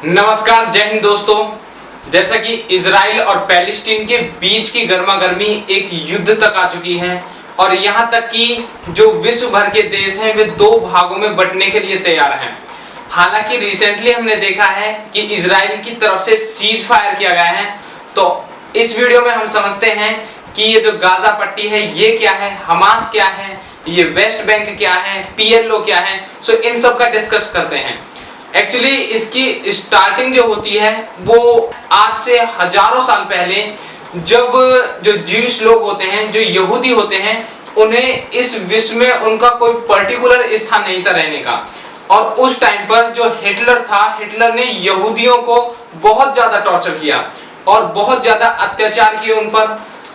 नमस्कार, जय हिंद दोस्तों। जैसा कि इजराइल और पैलेस्टीन के बीच की गर्मा गर्मी एक युद्ध तक आ चुकी है और यहाँ तक कि जो विश्व भर के देश हैं वे दो भागों में बंटने के लिए तैयार हैं। हालांकि रिसेंटली हमने देखा है कि इजराइल की तरफ से सीज फायर किया गया है। तो इस वीडियो में हम समझते हैं कि ये जो गाजा पट्टी है ये क्या है, हमास क्या है, ये वेस्ट बैंक क्या है, PLO क्या है। सो इन सब का डिस्कस करते हैं। एक्चुअली इसकी स्टार्टिंग जो होती है वो आज से हजारों साल पहले, जब जो ज्यूश लोग होते हैं, जो यहूदी होते हैं, उन्हें इस विश्व में उनका कोई पर्टिकुलर स्थान नहीं था रहने का। और उस टाइम पर जो हिटलर था, हिटलर ने यहूदियों को बहुत ज्यादा टॉर्चर किया और बहुत ज्यादा अत्याचार किए उन पर।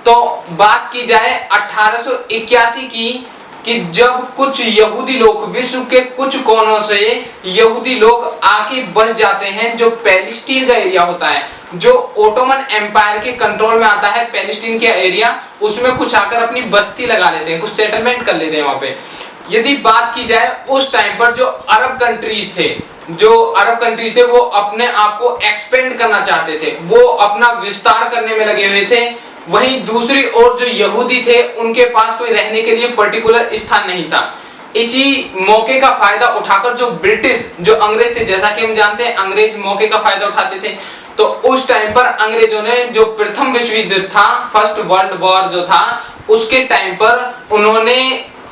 तो बात की जाए 1881 की, कि जब कुछ यहूदी लोग विश्व के कुछ कोनों से यहूदी लोग आके बस जाते हैं, जो पैलेस्टीन का एरिया होता है, जो ओटोमन एम्पायर के कंट्रोल में आता है, पैलेस्टीन के एरिया, उसमें कुछ आकर अपनी बस्ती लगा लेते हैं, कुछ सेटलमेंट कर लेते हैं वहां पे। यदि बात की जाए उस टाइम पर जो अरब कंट्रीज थे, वो अपने आप को एक्सपेंड करना चाहते थे, वो अपना विस्तार करने में लगे हुए थे। वहीं दूसरी ओर जो यहूदी थे, उनके पास कोई रहने के लिए पर्टिकुलर स्थान नहीं था। इसी मौके का फायदा उठाकर जो ब्रिटिश, जो अंग्रेज थे, जैसा कि हम जानते हैं अंग्रेज मौके का फायदा उठाते थे, तो उस टाइम पर अंग्रेजों ने जो प्रथम विश्व युद्ध था, फर्स्ट वर्ल्ड वॉर जो था, उसके टाइम पर उन्होंने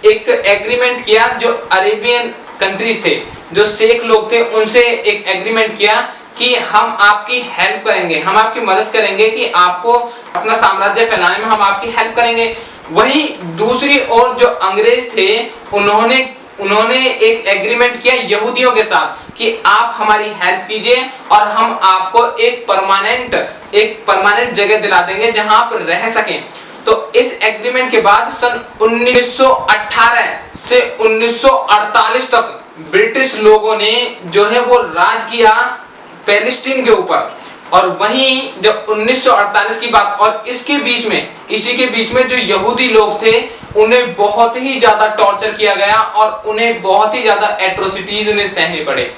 एक एग्रीमेंट किया। जो अरेबियन कंट्रीज थे, जो शेख लोग थे, उनसे एक एग्रीमेंट किया कि हम आपकी हेल्प करेंगे, हम आपकी मदद करेंगे, कि आपको अपना साम्राज्य फैलाने में हम आपकी हेल्प करेंगे। वहीं दूसरी ओर जो अंग्रेज थे, उन्होंने एक एग्रीमेंट किया यहूदियों के साथ कि आप हमारी हेल्प कीजिए और हम आपको एक परमानेंट जगह दिला देंगे जहां आप रह सकें। तो इस एग्रीमेंट के बाद सन 1918 से 1948 तक ब्रिटिश लोगों ने जो है वो राज किया पैलेस्टीन के ऊपर। और वहीं जब 1948 की बात, और इसी के बीच में जो यहूदी लोग थे, उन्हें बहुत ही ज्यादा टॉर्चर किया गया और उन्हें बहुत ही ज्यादा एट्रोसिटीज उन्हें सहने पड़े।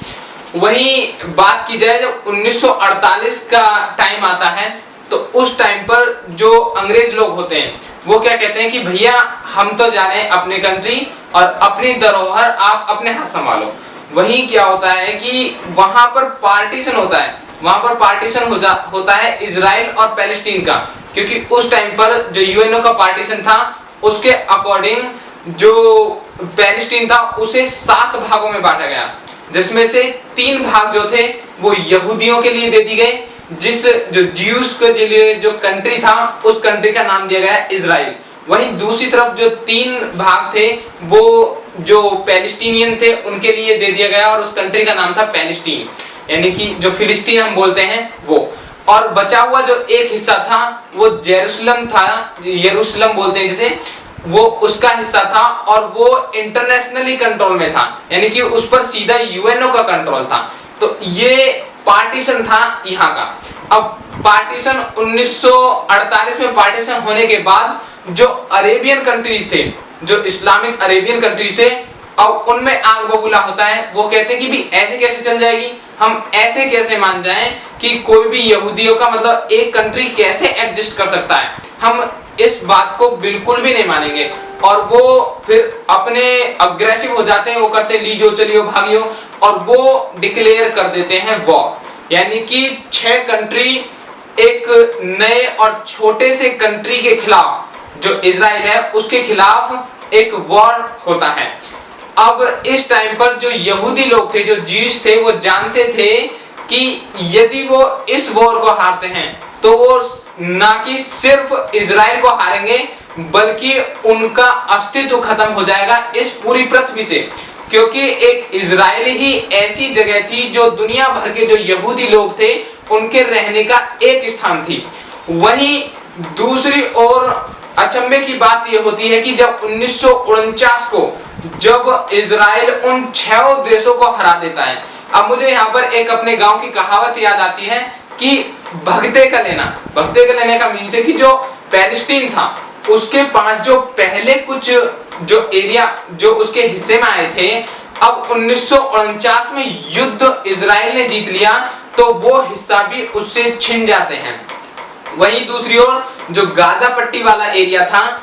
वहीं बात की जाए जब 1948 का टाइम आता है, तो उस टाइम पर जो अंग्रेज लोग होते हैं वो क्या कहते हैं कि भैया हम तो जा रहे हैं अपने कंट्री और अपनी धरोहर आप अपने हाथ संभालो। वहीं क्या होता है कि वहां पर पार्टीशन होता है, होता है इजराइल और पैलेस्टीन का, क्योंकि उस टाइम पर जो यूएनओ का पार्टीशन था, उसके अकॉर्डिंग जो पैलेस्टीन था उसे 7 भागों में बांटा गया, जिसमें से 3 भाग जो थे वो यहूदियों के लिए दे दी गए, जो ज्यूस के लिए जो कंट्री था, उस कंट्री का नाम दिया गया इजराइल। वहीं दूसरी तरफ जो 3 भाग थे वो जो पैलेस्टीनियन थे उनके लिए दे दिया गया और उस कंट्री का नाम था पैलेस्टीन, यानी कि जो फिलिस्तीन हम बोलते हैं वो। और बचा हुआ जो एक हिस्सा था वो जेरूसलम था, यरूशलेम बोलते हैं जिसे, वो उसका हिस्सा था और वो इंटरनेशनली कंट्रोल में था, यानी कि उस पर सीधा यूएनओ का कंट्रोल था। तो ये पार्टीशन था यहाँ का। अब पार्टीशन 1948 में पार्टीशन होने के बाद जो अरेबियन कंट्रीज थे, जो इस्लामिक अरेबियन कंट्रीज थे, अब उनमें आग बबूला होता है। वो कहते हैं कि भी ऐसे कैसे चल जाएगी, हम ऐसे कैसे मान जाएं कि कोई भी यहूदियों का मतलब एक कंट्री कैसे एग्जिस्ट कर सकता है, हम इस बात को बिल्कुल भी नहीं मानेंगे। और वो फिर अपने अग्रेसिव हो जाते हैं, वो करते लीजो चलियो भागियो, और वो डिक्लेयर कर देते हैं वॉर। यानी कि 6 कंट्री एक नए और छोटे से कंट्री के खिलाफ, जो इजराइल है उसके खिलाफ एक वॉर होता है। अब इस टाइम पर जो यहूदी लोग थे, जो ज्यूस थे, वो जानते थे कि यदि वो इस वॉर को हारते हैं तो वो ना कि सिर्फ इजराइल को हारेंगे, बल्कि उनका अस्तित्व खत्म हो जाएगा इस पूरी पृथ्वी से। क्योंकि एक इजराइल ही ऐसी जगह थी जो दुनिया भर के जो यहूदी लोग थे उनके रहने का एक स्थान थी। वहीं दूसरी ओर अचंभे की बात यह होती है कि जब 1949 को जब इजराइल उन 6 देशों को हरा देता है। अब मुझे यहाँ पर एक अपने गांव की कहावत याद आती है कि भगते का लेने का मीन्स है कि जो पैलेस्टीन था उसके पास जो पहले कुछ जो एरिया जो उसके हिस्से में आए थे, अब 1949 में युद्ध इजराइल ने जीत लिया तो वो हिस्सा भी उससे छिन जाते हैं। वहीं दूसरी ओर जो गाजा पट्टी वाला एरिया था,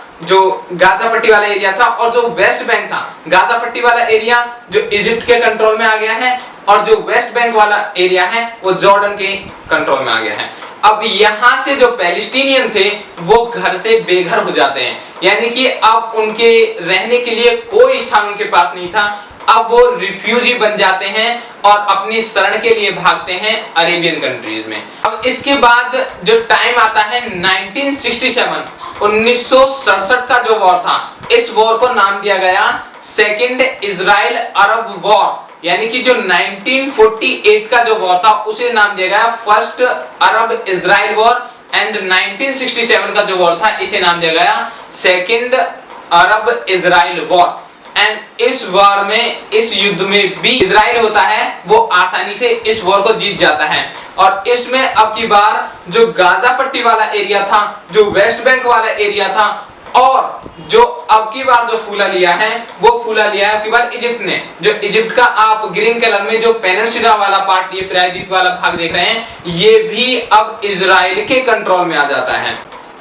और जो वेस्ट बैंक था, गाजा पट्टी वाला एरिया जो इजिप्ट के कंट्रोल में आ गया है और जो वेस्ट बैंक वाला एरिया है वो जॉर्डन के कंट्रोल में आ गया है। अब यहाँ से जो पैलेस्टीनियन थे वो घर से बेघर हो जाते हैं, यानी कि अब उनके रहने के लिए कोई स्थान उनके पास नहीं था। अब वो रिफ्यूजी बन जाते हैं और अपनी शरण के लिए भागते हैं अरेबियन कंट्रीज में। अब इसके बाद जो टाइम आता है 1967 का जो वॉर था, इस वॉर को नाम दिया गया सेकेंड इजराइल अरब वॉर, यानी कि जो 1948 का जो वॉर था उसे नाम दिया गया first Arab Israel war, and 1967 का जो वॉर था इसे नाम दिया गया second Arab Israel war. And इस वॉर में, इस युद्ध में भी इजराइल होता है वो आसानी से इस वॉर को जीत जाता है। और इसमें अब की बार जो गाजा पट्टी वाला एरिया था, जो वेस्ट बैंक वाला एरिया था, और जो अब की बार जो फूला लिया है वो फूला लिया है अब की बार इजिप्ट ने। जो इजिप्ट का आप ग्रीन कलर में जो पेनिनसुला वाला पार्ट, ये प्रायद्वीप वाला भाग देख रहे हैं, ये भी अब इजराइल के कंट्रोल में आ जाता है।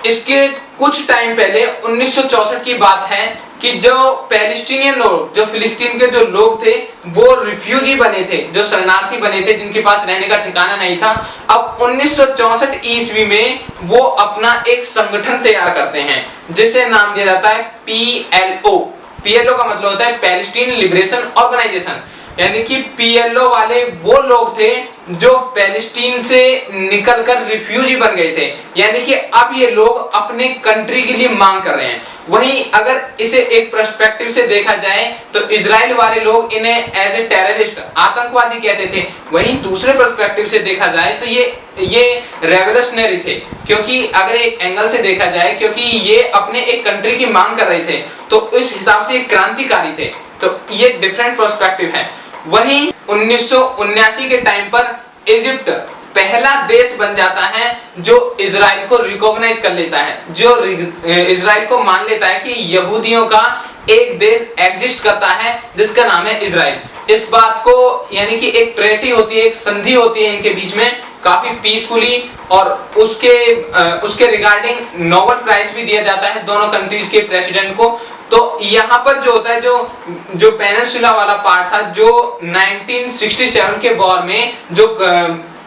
इसके कुछ टाइम पहले 1964 की बात है कि जो पैलेस्टीनियन लोग, जो फिलिस्तीन के जो लोग थे वो रिफ्यूजी बने थे, जो शरणार्थी बने थे, जिनके पास रहने का ठिकाना नहीं था। अब 1964 ईस्वी में वो अपना एक संगठन तैयार करते हैं जिसे नाम दिया जाता है PLO। PLO का मतलब होता है पैलेस्टीन लिबरेशन ऑर्गेनाइजेशन, यानी कि PLO वाले वो लोग थे जो पैलेस्टीन से निकलकर रिफ्यूजी बन गए थे, यानी कि अब ये लोग अपने कंट्री के लिए मांग कर रहे हैं। वहीं अगर इसे एक पर्सपेक्टिव से देखा जाए तो इजराइल वाले लोग इन्हें एज ए टेररिस्ट, आतंकवादी कहते थे। वहीं दूसरे पर्सपेक्टिव से देखा जाए तो ये रेवोल्यूशनरी थे, क्योंकि अगर एक एंगल से देखा जाए, क्योंकि ये अपने एक कंट्री की मांग कर रहे थे तो इस हिसाब से क्रांतिकारी थे। तो ये डिफरेंट पर्सपेक्टिव है। वहीं 1979 के टाइम पर इजिप्ट पहला देश बन जाता है जो इजराइल को रिकॉग्नाइज कर लेता है, जो इजराइल को मान लेता है कि यहूदियों का एक देश एग्जिस्ट करता है जिसका नाम है इजराइल। इस बात को, यानी कि एक ट्रेटी होती है, एक संधि होती है इनके बीच में, काफी पीसफुली, और उसके रिगार्डिंग नोबेल प्राइज भी दिया जाता है दोनों कंट्रीज के प्रेसिडेंट को। तो यहाँ पर जो होता है, जो पेनिनसुला वाला पार्ट था, जो 1967 के वॉर में जो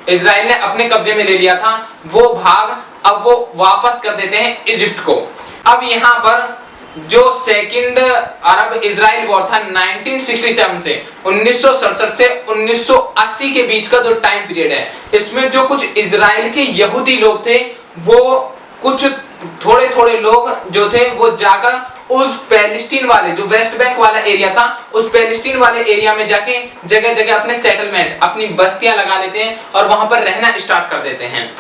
इजराइल ने अपने कब्जे में ले लिया था, वो भाग अब वो वापस कर देते हैं इजिप्ट को। अब यहाँ पर जो सेकंड अरब इजराइल वॉर था 1967 से 1967 से 1980 के बीच का जो टाइम पीरियड है, इसमें जो कुछ इजराइल के यहूदी लोग थे, वो कुछ थोड़े लोग जो थे वो जाकर उस पैलेस्टीन वाले, जो वेस्ट बैंक वाला एरिया था, उस पैलेस्टीन वाले एरिया में जाके जगह जगह अपने सेटलमेंट, अपनी बस्तियां लगा लेते हैं और वहां पर रहना स्टार्ट कर देते हैं।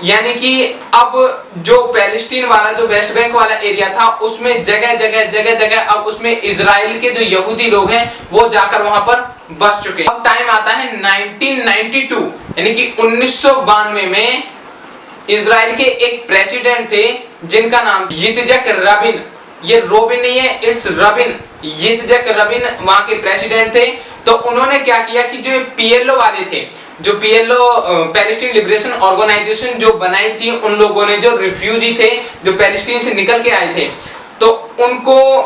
यानी कि अब जो पैलेस्टीन वाला, जो वेस्ट बैंक वाला एरिया था, उसमें जगह जगह अब उसमें इजराइल के जो यहूदी लोग हैं वो जाकर वहां पर बस चुके हैं। अब टाइम आता है 1992, यानी कि 1992 में इजराइल के एक प्रेसिडेंट थे जिनका नाम यित्ज़हक रबिन, ये रोबिन नहीं है, इट्स रबिन, यित्ज़हक रबिन वहां के प्रेसिडेंट थे। तो उन्होंने क्या किया कि जो PLO वाले थे, जो PLO पैलेस्टीन लिबरेशन ऑर्गेनाइजेशन जो बनाई थी, उन लोगों ने, जो रिफ्यूजी थे, जो पैलेस्टीन से निकल के आए थे, तो उनको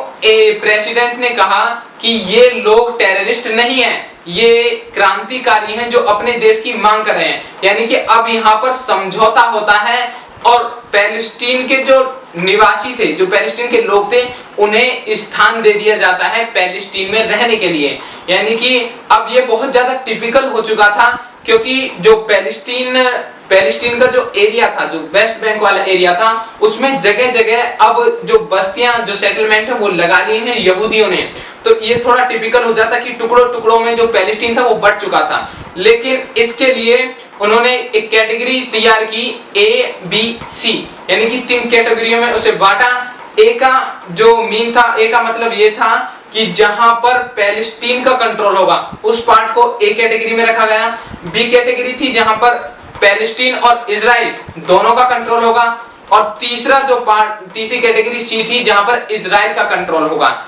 प्रेसिडेंट ने कहा कि ये लोग टेररिस्ट नहीं हैं, ये क्रांतिकारी हैं जो अपने देश की मांग कर रहे हैं। यानी कि अब यहाँ पर समझौता होता है और पैलेस्टीन के जो निवासी थे, जो पैलेस्टीन के लोग थे, उन्हें स्थान दे दिया जाता है पैलेस्टीन में रहने के लिए। यानी कि अब ये बहुत ज्यादा टिपिकल हो चुका था, क्योंकि जो पैलेस्टीन का जो एरिया था, जो वेस्ट बैंक वाला एरिया था, उसमें जगह जगह अब जो बस्तियां, जो सेटलमेंट है वो लगा लिए हैं यहूदियों ने। तो ये थोड़ा टिपिकल हो जाता कि टुकड़ों टुकड़ों में जो पैलेस्टीन था वो बढ़ चुका था। लेकिन इसके लिए उन्होंने एक कैटेगरी तैयार की ABC, यानी कि 3 कैटेगरियों में उसे बांटा। ए का जो मीन था, ए का मतलब ये था कि जहां पर पैलेस्टीन का कंट्रोल होगा उस पार्ट को ए कैटेगरी में रखा गया। बी कैटेगरी थी जहां पर पैलेस्टीन और इजराइल दोनों का कंट्रोल होगा, और तीसरी कैटेगरी सी थी जहां पर इजराइल का कंट्रोल होगा।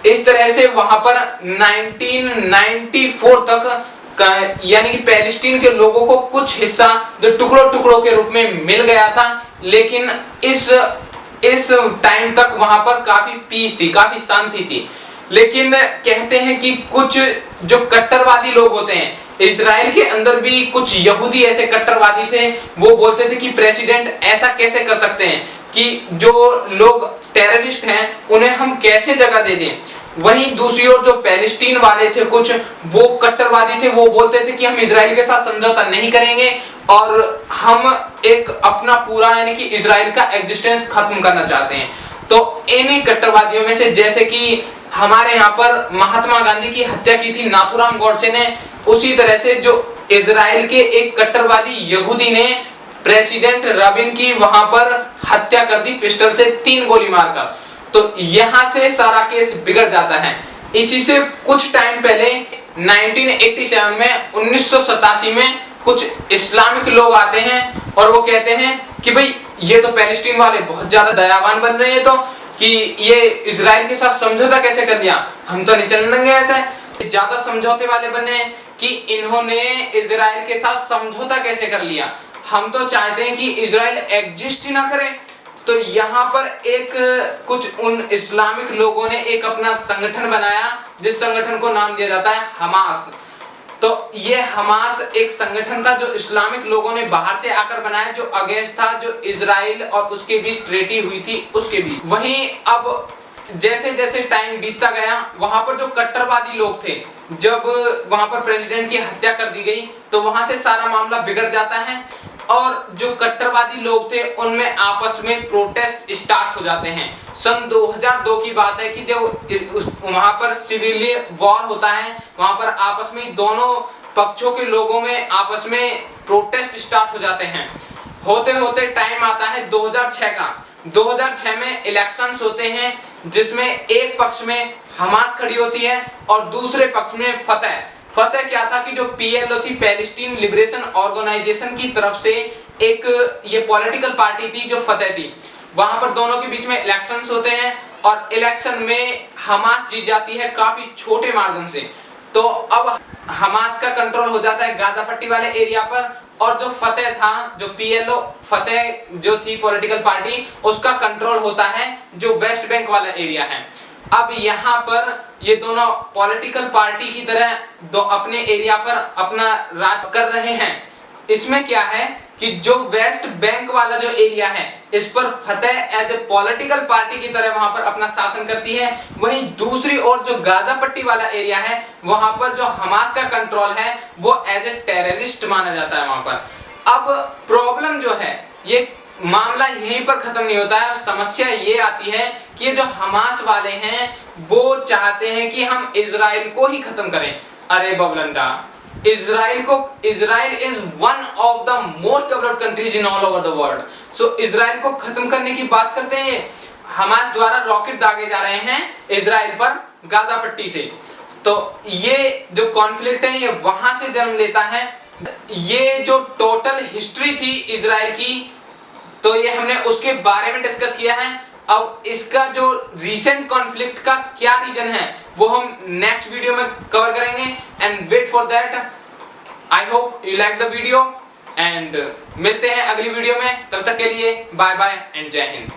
इस तरह से वहां पर 1994 तक यानी कि पैलेस्टीन के लोगों को कुछ हिस्सा जो टुकड़ों टुकड़ों के रूप में मिल गया था, लेकिन इस टाइम तक वहां पर काफी पीस थी, काफी शांति थी। लेकिन कहते हैं कि कुछ जो कट्टरवादी लोग होते हैं, इजराइल के अंदर भी कुछ यहूदी ऐसे कट्टरवादी थे, वो बोलते थे कि प्रेसिडेंट ऐसा कैसे कर सकते हैं कि जो लोग टेररिस्ट हैं उन्हें हम कैसे जगह दे दें। वहीं दूसरी ओर जो पैलेस्टीन वाले थे कुछ, वो कट्टरवादी थे, वो बोलते थे कि हम इजराइल के साथ समझौता नहीं करेंगे और हम एक अपना पूरा यानी कि इजराइल का एग्जिस्टेंस खत्म करना चाहते हैं। तो इन्हीं कट्टरवादियों में से, जैसे कि हमारे यहाँ पर महात्मा गांधी की हत्या की थी नाथूराम गॉडसे ने, उसी तरह से जो इजराइल के एक कट्टरवादी यहूदी ने प्रेसिडेंट रबिन की वहां पर हत्या कर दी पिस्टल से 3 गोली मारकर। तो यहां से सारा केस बिगड़ जाता है। इसी से कुछ टाइम पहले 1987 में 1987 में कुछ इस्लामिक लोग आते हैं और वो कहते हैं कि भाई ये तो पैलेस्टीन वाले बहुत ज्यादा दयावान बन रहे हैं, तो कि ये इजराइल के साथ समझौता कैसे कर लिया, हम तो नहीं चलने देंगे। ऐसे ज्यादा समझौते वाले बने कि इन्होंने इजराइल के साथ समझौता कैसे कर लिया, हम तो चाहते हैं कि इजराइल एग्जिस्ट ही ना करे। तो यहाँ पर एक कुछ उन इस्लामिक लोगों ने एक अपना संगठन बनाया, जिस संगठन को नाम दिया जाता है हमास। तो ये हमास एक संगठन था जो इस्लामिक लोगों ने बाहर से आकर बनाया, जो अगेंस्ट था जो इजराइल और उसके बीच ट्रेटी हुई थी उसके बीच। वहीं अब जैसे जैसे टाइम बीतता गया, वहां पर जो कट्टरवादी लोग थे, जब वहां पर प्रेसिडेंट की हत्या कर दी गई तो वहां से सारा मामला बिगड़ जाता है और जो कट्टरवादी लोग थे उनमें आपस में प्रोटेस्ट स्टार्ट हो जाते हैं। सन 2002 की बात है कि जब वहां पर सिविल वॉर होता है, वहां पर आपस में दोनों पक्षों के लोगों में आपस में प्रोटेस्ट स्टार्ट हो जाते हैं। होते होते टाइम आता है 2006 का। 2006 में इलेक्शंस होते हैं, जिसमें एक पक्ष में हमास खड़ी होती है और दूसरे पक्ष में फतह क्या था कि जो पीएलओ थी, पैलेस्टीन लिबरेशन ऑर्गेनाइजेशन की तरफ से एक ये पॉलिटिकल पार्टी थी जो फतह थी। वहां पर दोनों के बीच में इलेक्शंस होते हैं और इलेक्शन में हमास जीत जाती है काफी छोटे मार्जिन से। तो अब हमास का कंट्रोल हो जाता है गाजा पट्टी वाले एरिया पर, और जो फतह था, जो पीएलओ फतह जो थी पॉलिटिकल पार्टी, उसका कंट्रोल होता है जो वेस्ट बैंक वाला एरिया है। अब यहाँ पर ये दोनों पॉलिटिकल पार्टी की तरह दो अपने एरिया पर अपना राज कर रहे हैं। इसमें क्या है कि जो वेस्ट बैंक वाला जो एरिया है, इस पर फतह एज ए पॉलिटिकल पार्टी की तरह वहां पर अपना शासन करती है। वहीं दूसरी ओर जो गाजा पट्टी वाला एरिया है, वहां पर जो हमास का कंट्रोल है वो एज ए टेररिस्ट माना जाता है वहां पर। अब प्रॉब्लम जो है, ये मामला यहीं पर खत्म नहीं होता है। समस्या ये आती है कि ये जो हमास वाले हैं वो चाहते हैं कि हम इजराइल को ही खत्म करें। अरे बबलंडा, Israel is one of the most developed countries in all over the world. So Israel को खत्म करने की बात करते हैं। हमास द्वारा रॉकेट दागे जा रहे हैं इजराइल पर गाजा पट्टी से। तो ये जो कॉन्फ्लिक्ट है ये वहां से जन्म लेता है। ये जो टोटल हिस्ट्री थी इजराइल की, तो ये हमने उसके बारे में डिस्कस किया है। अब इसका जो रीसेंट कॉन्फ्लिक्ट का क्या रीजन है वो हम नेक्स्ट वीडियो में कवर करेंगे। And wait for that. I hope you like the video and मिलते हैं अगली वीडियो में। तब तक के लिए बाय बाय एंड जय हिंद।